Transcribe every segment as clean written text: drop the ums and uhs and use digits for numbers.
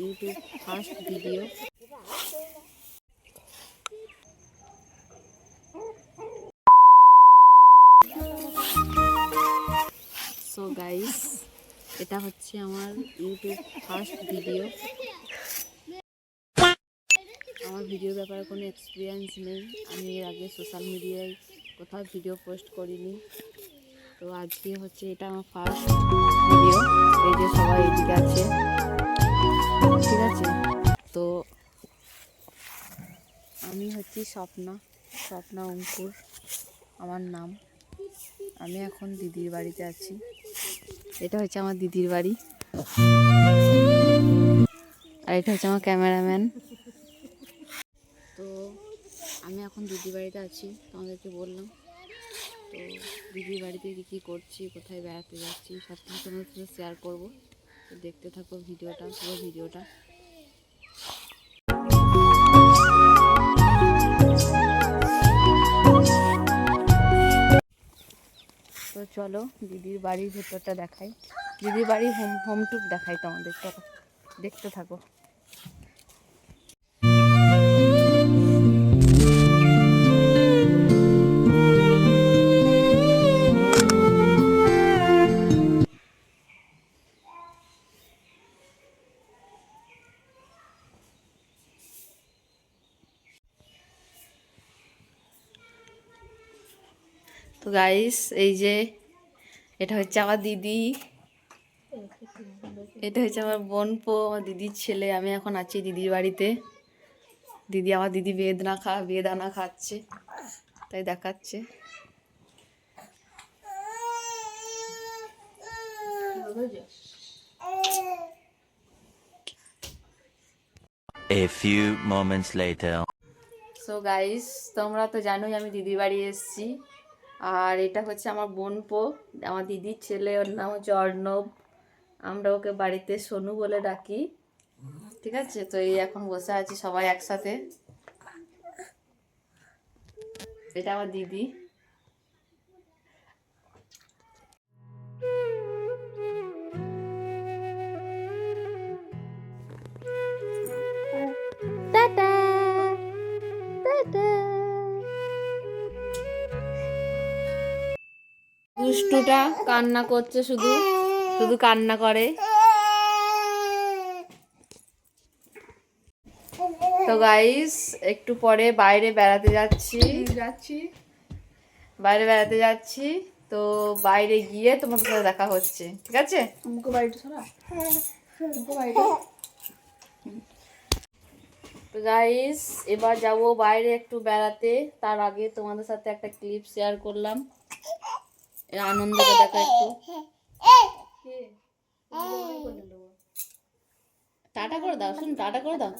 YouTube first video. So guys, এটা হচ্ছে আমার ইউটিউব ফার্স্ট ভিডিও। আমার ভিডিওর ব্যাপারে কোনো এক্সপিরিয়েন্স নেই। আমি এর আগে সোশ্যাল মিডিয়ায় কোথাও ভিডিও পোস্ট করিনি। তো আজকে হচ্ছে এটা আমার ফার্স্ট ভিডিও। এই যে সবাই এদিকে আছে, ঠিক আছে। তো আমি হচ্ছি স্বপ্না অঙ্কুর আমার নাম। আমি এখন দিদির বাড়িতে আছি। এটা হচ্ছে আমার দিদির বাড়ি, আর এটা হচ্ছে আমার ক্যামেরাম্যান। তো আমি এখন দিদির বাড়িতে আছি, তোমাদেরকে বললাম। তো দিদির বাড়িতে কী করছি, কোথায় বেড়াতে যাচ্ছি, সব কিছু তোমাদের সাথে শেয়ার করবো। তো দেখতে থাকো ভিডিওটা, পুরো ভিডিওটা। তো চলো দিদির বাড়ির ভেতরটা দেখাই, দিদির বাড়ির হোম টুর দেখাই তোমাদের। চলো দেখতে থাকো। তো গাইস, এই যে এটা হচ্ছে আমার দিদি, এটা হচ্ছে আমার বোনপো, আমার দিদির ছেলে। আমি এখন আছি দিদির বাড়িতে। আমার দিদি বেদানা খাচ্ছে, তাই দেখাচ্ছে। A few moments later. So guys, তোমরা তো জানোই আমি দিদির বাড়ি এসেছি। আর এটা হচ্ছে আমার বোনপো, আমার দিদির ছেলে। ওর নাম হচ্ছে অর্ণব। আমরা ওকে বাড়িতে সোনু বলে ডাকি, ঠিক আছে। তো এই এখন বসে আছি সবাই একসাথে। এটা আমার দিদি। Tata tata. দুষ্টুটা কান্না করছে, শুধু শুধু কান্না করে। তো গাইস, একটু পরে বাইরে বেড়াতে যাচ্ছি। তো বাইরে গিয়ে তোমাদের সাথে দেখা হচ্ছে, ঠিক আছে। তো গাইস, এবার যাব বাইরে একটু বেড়াতে। তার আগে তোমাদের সাথে একটা ক্লিপ শেয়ার করলাম, আনন্দটা দেখো একটু। টাটা করে দাও, শুন, টাটা করে দাও,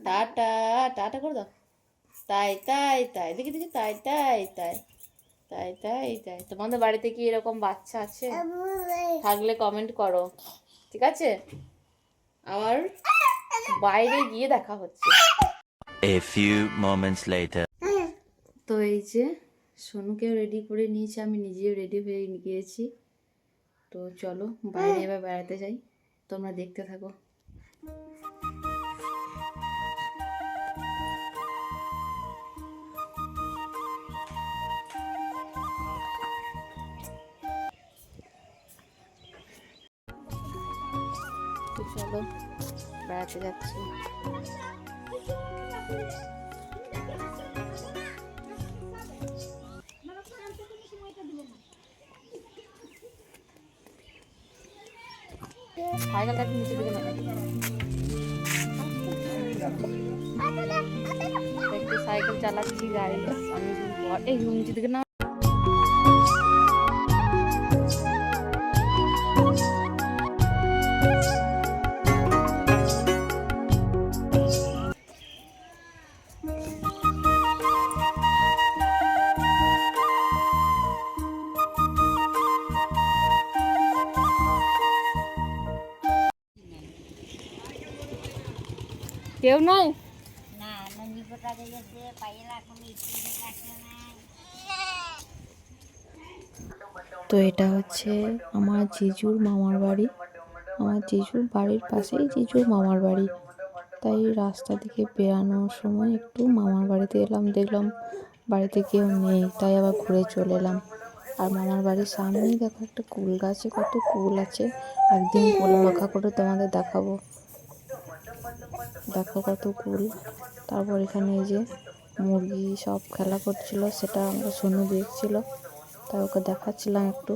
টাটা টাটা করে দাও। তাই তাই তাই, দেখি দেখি, তাই তাই তাই তাই তাই তাই। তোমাদের বাড়িতে কি এরকম বাচ্চা আছে? থাকলে কমেন্ট করো, ঠিক আছে। আবার বাইরে গিয়ে দেখা হচ্ছে। A few moments later. তো এই যে সোনুকেও রেডি করে নিয়েছি, আমি নিজেও রেডি হয়ে গিয়েছি। তো চলো বাইরে এবার বেড়াতে যাই, তোমরা দেখতে থাকো। তো চলো বেড়াতে যাচ্ছি। সাইকেলটা নিচে দিকে একটু সাইকেল চালাচ্ছি গাড়ি। আমি এই নিচে দিকে না। কেউ নাই। তো এটা হচ্ছে আমার জিজুর মামার বাড়ি। আমার জিজুর বাড়ির পাশেই জিজুর মামার বাড়ি। তাই রাস্তা দিকে বেরানোর সময় একটু মামার বাড়িতে এলাম, দেখলাম বাড়িতে কেউ নেই, তাই আবার ঘুরে চলে এলাম। আর মামার বাড়ির সামনেই দেখো একটা কুল গাছে কত কুল আছে, একদিন কুল মাখা করে তোমাদের দেখাবো। দেখো কত কুল। তারপর এখানে এই যে মুরগি সব খেলা করছিল, সেটা আমরা সোনু দেখছিল, তাই ওকে দেখাচ্ছিলাম একটু।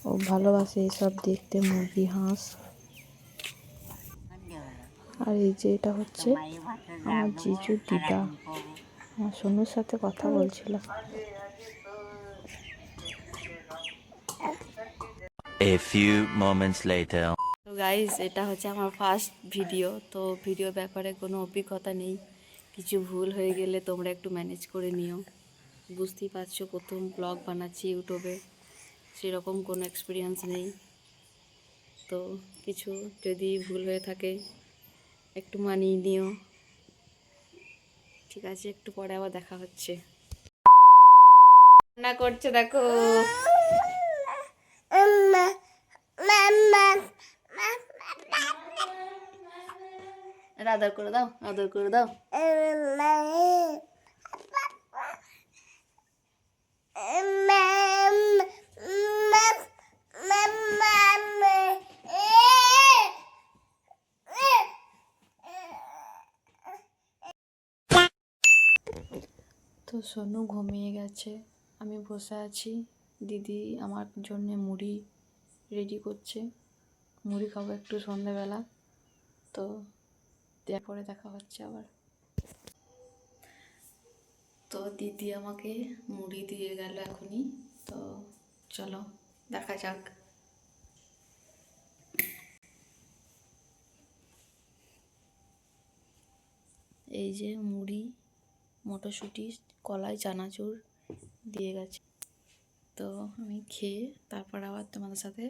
ও ভালোবাসে এইসব দেখতে, মুরগি হাঁস। আর এই যে এটা হচ্ছে আমার জিজুর দিদা, আমার সোনুর সাথে কথা বলছিল। A few moments later. তো গাইজ, এটা হচ্ছে আমার ফার্স্ট ভিডিও, তো ভিডিও ব্যাপারে কোনো অভিজ্ঞতা নেই, কিছু ভুল হয়ে গেলে তোমরা একটু ম্যানেজ করে নিও। বুঝতেই পারছো প্রথম ব্লগ বানাচ্ছি ইউটিউবে, সেরকম কোনো এক্সপিরিয়েন্স নেই, তো কিছু যদি ভুল হয়ে থাকে একটু মানিয়ে নিও, ঠিক আছে? একটু পরে আবার দেখা হচ্ছে। রান্না করছে দেখো। আদর করে দাও, আদর করে দাও। তো সোনু ঘুমিয়ে গেছে, আমি বসে আছি। দিদি আমার জন্য মুড়ি রেডি করছে, মুড়ি খাবো একটু সন্ধ্যাবেলা। তো পরে দেখা হচ্ছে আবার। তো দিদি আমাকে মুড়ি দিয়ে গেল এখনই, তো চলো দেখা যাক। এই যে মুড়ি, মটরশুঁটি, কলাই, চানাচুর দিয়ে গেছে, তো আমি খেয়ে তারপর আবার তোমাদের সাথে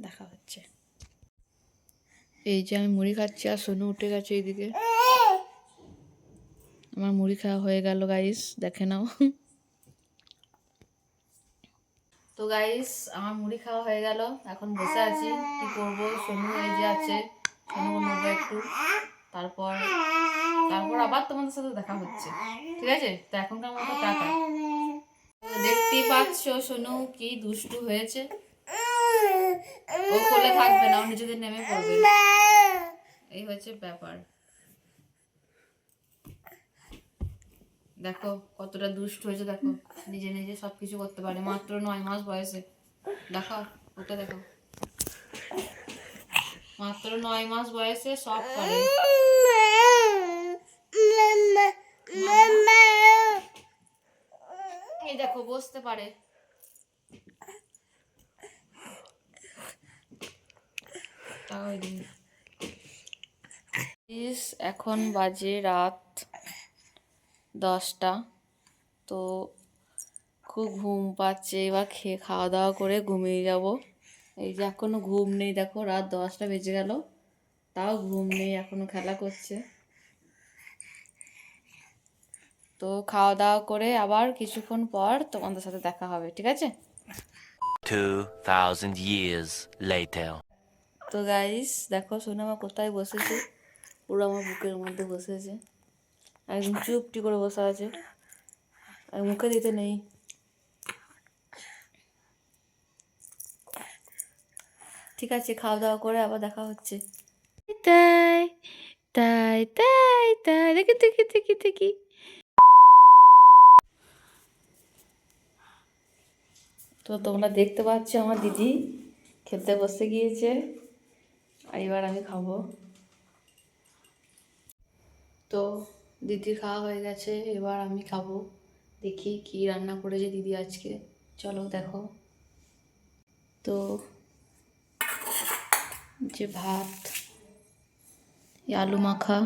দেখা হচ্ছে। এই যে আমি মুড়ি খাচ্ছি আর সোনু উঠে গেছে এইদিকে। আমার মুড়ি খাওয়া হয়ে গেল গাইস, দেখে নাও। তো গাইস, আমার মুড়ি খাওয়া হয়ে গেল, এখন বসে আছি, কি করব। সোনু এই যে আছে, সোনুকে নেবো একটু, তারপর তারপর আবার তোমাদের সাথে দেখা হচ্ছে, ঠিক আছে? তো এখনকার মতো টাটা। দেখতেই পাচ্ছ সোনু কি দুষ্টু হয়েছে, ও কোলে থাকবে না, ও নিজেদের নেমে পড়বে, এই হচ্ছে ব্যাপার। দেখো কতটা দুষ্ট হয়েছে, দেখো নিজে নিজে সবকিছু করতে পারে, মাত্র 9 মাস বয়সে। দেখো ওটা, দেখো মাত্র 9 মাস বয়সে সব পারে। এই দেখো বসতে পারে। এখন বাজে রাত 10টা, তো খুব ঘুম পাচ্ছে, এবার খাওয়া দাওয়া করে ঘুমিয়ে যাব। এই যে এখনো ঘুম নেই, দেখো রাত 10টা বেজে গেল, তাও ঘুম নেই, এখনো খেলা করছে। তো খাওয়া দাওয়া করে আবার কিছুক্ষণ পর তোমাদের সাথে দেখা হবে, ঠিক আছে? 2000 years later. তো গাইস দেখো সোনা আমার কোথায় বসেছে, পুরো আমার বুকের মধ্যে বসেছে, একদম চুপটি করে বসে আছে, আর মুখে দিতে নেই। ঠিক আছে, খাওয়া দাওয়া করে আবার দেখা হচ্ছে। তাই তাই তাই তাই, দেখি দেখি দেখি দেখি। তো তোমরা দেখতে পাচ্ছ আমার দিদি খেতে বসে গিয়েছে, আর এবার আমি খাবো। তো দিদি খাওয়া হয়ে গেছে, এবার আমি খাবো। দেখি কি রান্না করেছে দিদি আজকে, চলো দেখো। তো যে ভাত, আলু মাখা,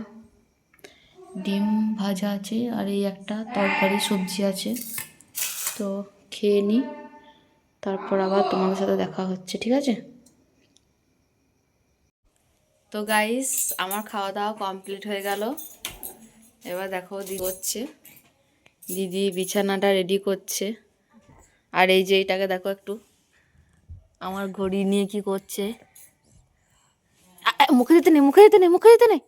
ডিম ভাজা আছে, আর এই একটা তরকারি সবজি আছে, তো খেয়ে নিই, তারপর আবার তোমাদের সাথে দেখা হচ্ছে, ঠিক আছে? তো গাইস, আমার খাওয়া দাওয়া কমপ্লিট হয়ে গেল, এবার দেখো দিদি হচ্ছে, দিদি বিছানাটা রেডি করছে, আর এই যে এটাকে দেখো একটু, আমার ঘড়ি নিয়ে কি করছে, মুখে দিতে নেই, মুখে দিতে নেই, মুখে দিতে নেই।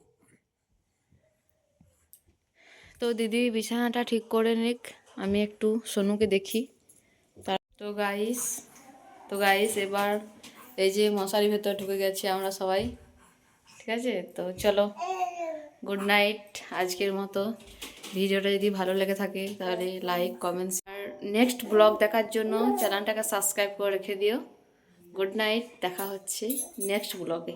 তো দিদি বিছানাটা ঠিক করে নিক, আমি একটু সোনুকে দেখি। তো গাইস এবার এই যে মশারির ভেতর ঢুকে গেছি আমরা সবাই, ঠিক আছে? তো চলো, গুড নাইট আজকের মতো। ভিডিওটা যদি ভালো লেগে থাকে তাহলে লাইক, কমেন্টস, আর নেক্সট ব্লগ দেখার জন্য চ্যানেলটাকে সাবস্ক্রাইব করে রেখে দিও। গুড নাইট, দেখা হচ্ছে নেক্সট ব্লগে।